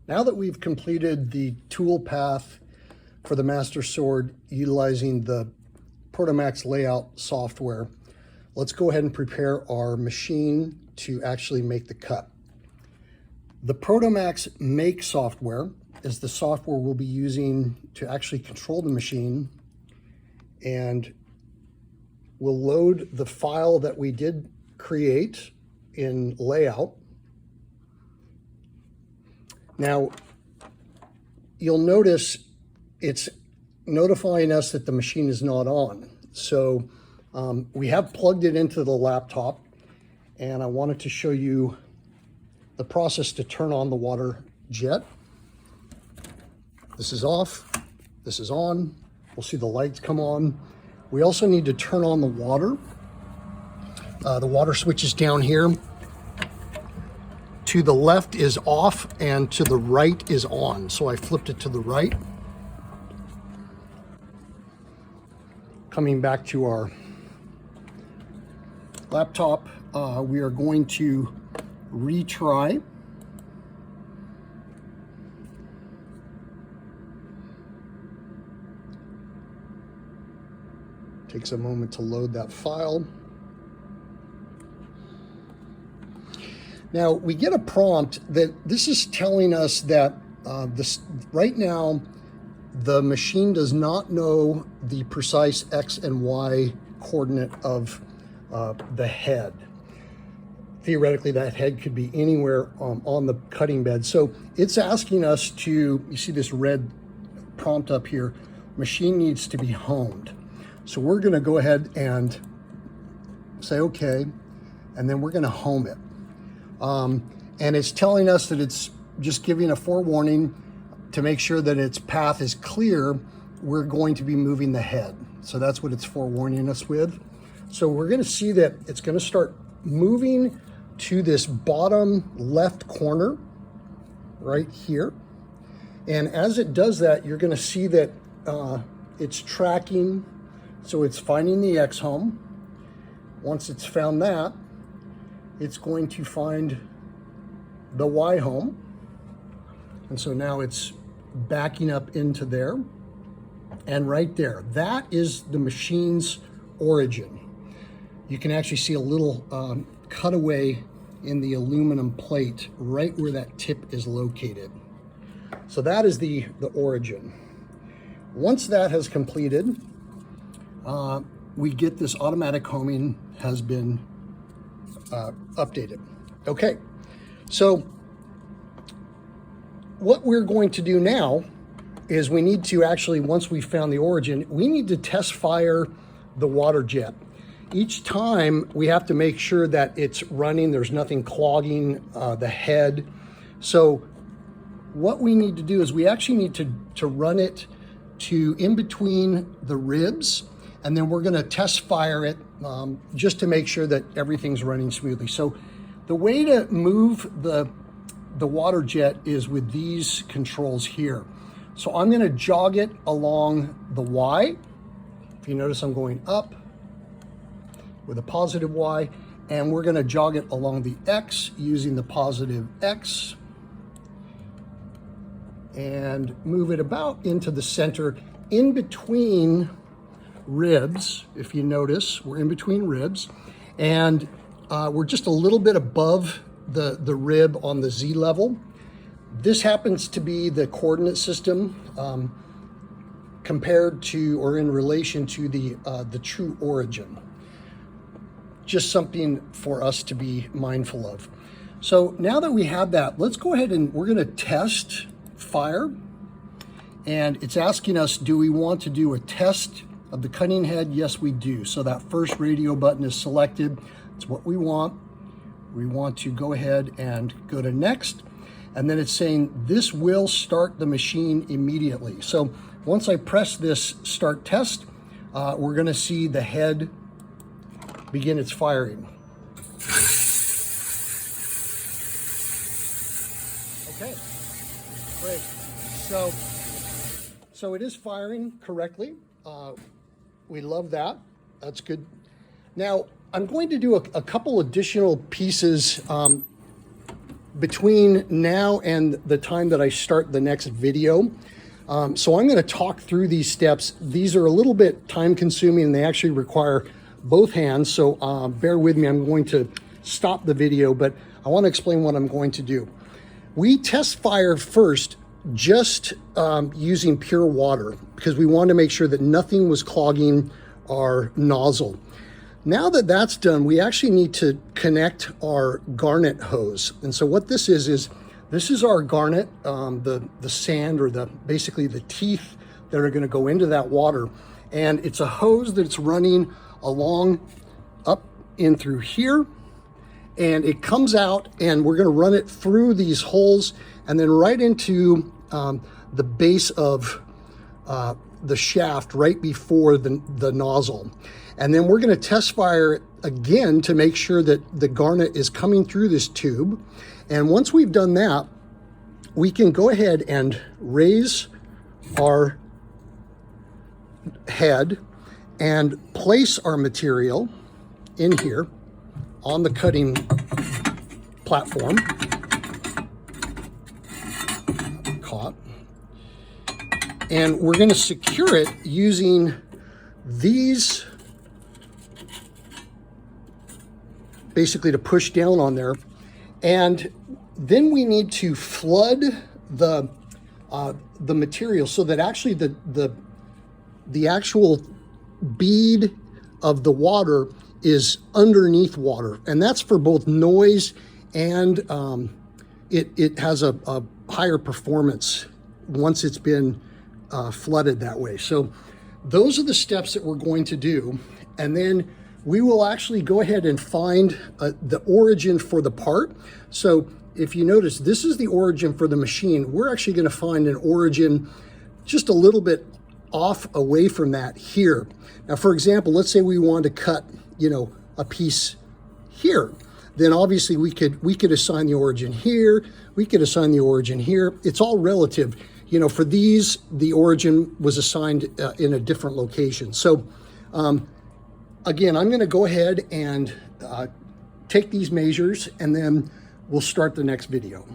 Now that we've completed the tool path for the Master Sword utilizing the ProtoMax layout software, let's go ahead and prepare our machine to actually make the cut. The ProtoMax Make software is the software we'll be using to actually control the machine, and we'll load the file that we did create in layout. Now, you'll notice it's notifying us that the machine is not on. So we have plugged it into the laptop, and I wanted to show you the process to turn on the Waterjet. This is off, this is on. We'll see the lights come on. We also need to turn on the water. The water switch is down here. To the left is off and to the right is on. So I flipped it to the right. Coming back to our laptop, we are going to retry. Takes a moment to load that file. Now we get a prompt that this is telling us that right now the machine does not know the precise X and Y coordinate of the head. Theoretically, that head could be anywhere on the cutting bed. So it's asking us to, you see this red prompt up here, machine needs to be honed. So we're gonna go ahead and say okay, and then we're gonna home it. And it's telling us that it's just giving a forewarning to make sure that its path is clear. We're going to be moving the head. So that's what it's forewarning us with. So we're gonna see that it's gonna start moving to this bottom left corner right here. And as it does that, you're gonna see that it's tracking. So it's finding the X home. Once it's found that, it's going to find the Y home. And so now it's backing up into there. And right there, that is the machine's origin. You can actually see a little cutaway in the aluminum plate right where that tip is located. So that is the origin. Once that has completed, we get this automatic homing has been updated. Okay, so what we're going to do now is we need to actually, once we've found the origin, we need to test fire the Waterjet. Each time we have to make sure that it's running, there's nothing clogging the head. So what we need to do is we actually need to run it to in between the ribs, and then we're gonna test fire it just to make sure that everything's running smoothly. So the way to move the Waterjet is with these controls here. So I'm gonna jog it along the Y. If you notice, I'm going up with a positive Y, and we're gonna jog it along the X using the positive X, and move it about into the center in between ribs. If you notice, we're in between ribs, and we're just a little bit above the rib on the Z level. This happens to be the coordinate system compared to or in relation to the true origin. Just something for us to be mindful of. So now that we have that, let's go ahead and we're gonna test fire. And it's asking us, do we want to do a test of the cutting head? Yes, we do. So that first radio button is selected. It's what we want. We want to go ahead and go to next. And then it's saying this will start the machine immediately. So once I press this start test, we're gonna see the head begin its firing. Okay, great. So it is firing correctly. We love that. That's good. Now, I'm going to do a couple additional pieces between now and the time that I start the next video. So I'm going to talk through these steps. These are a little bit time consuming and they actually require both hands. So bear with me. I'm going to stop the video, but I want to explain what I'm going to do. We test fire first just using pure water because we wanted to make sure that nothing was clogging our nozzle. Now that that's done, we actually need to connect our garnet hose. And so what this is this is our garnet, the sand or basically the teeth that are going to go into that water. And it's a hose that's running along up in through here. And it comes out and we're going to run it through these holes and then right into the base of the shaft right before the nozzle. And then we're going to test fire again to make sure that the garnet is coming through this tube. And once we've done that, we can go ahead and raise our head and place our material in here on the cutting platform. Caught. And we're going to secure it using these basically to push down on there. And then we need to flood the material so that actually the actual bead of the water is underneath water. And that's for both noise and it has a higher performance once it's been flooded that way. So those are the steps that we're going to do. And then we will actually go ahead and find the origin for the part. So if you notice, this is the origin for the machine. We're actually going to find an origin just a little bit off away from that here. Now, for example, let's say we want to cut, a piece here. Then obviously we could assign the origin here. We could assign the origin here. It's all relative. For these, the origin was assigned in a different location. So again, I'm going to go ahead and take these measures and then we'll start the next video.